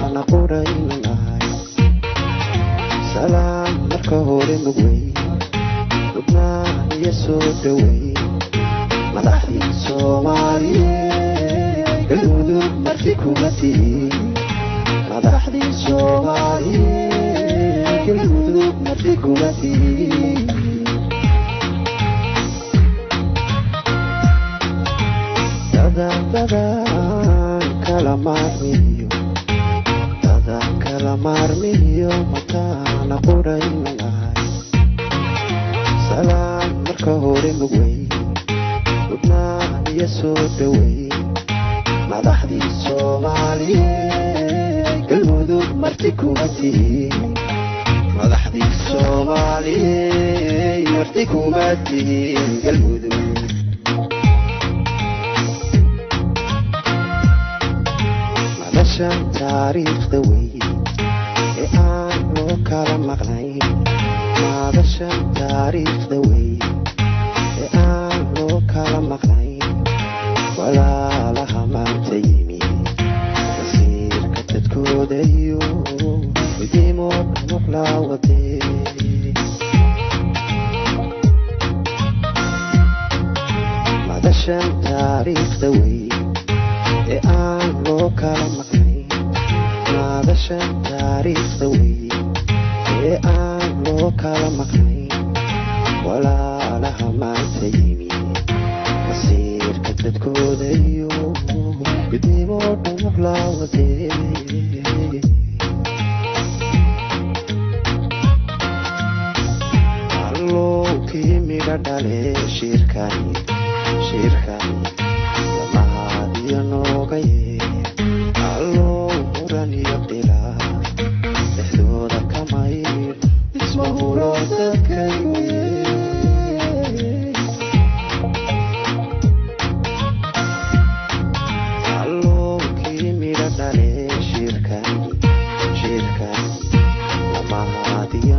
naquraynay salaam marka hore mugwey lubnaan iyo soo dhawey madaxdii Soomaaliyeed galmudug marti kuma tihiin madaxdii Soomaaliyeed galmudug marti kuma tihiin kala maarmiyo mataana quraynay salaam marka hore mugwey lubnaan iyo soo dhawey madaxdii Soomaaliyeed galmudug marti kuma tihiin madaxdii Soomaaliyeed marti kuma tihiin galmudug madashan taariikhda wey ee aan loo kala maqnayn madashan taariikhda wey ee aan loo kala maqnayn walaalaha maanta yimi masiirka dadkooda iyo midnimo muqlaa wadee madashan taariikhda wey ee aan loo kala maqnayn madashan taariikhda wey ee aan loo kala maqnayn walaalaha maanta yimi masiirka dadkooda iyo midnimo muqlaa wadee allowkii midha dhale shirkani lamahaadiyo nooga yee allow muran iyo dhilaa dhexdooda kamayr ismahulo dadkaywe allowkii midha dhale shirkani lamahaadiyo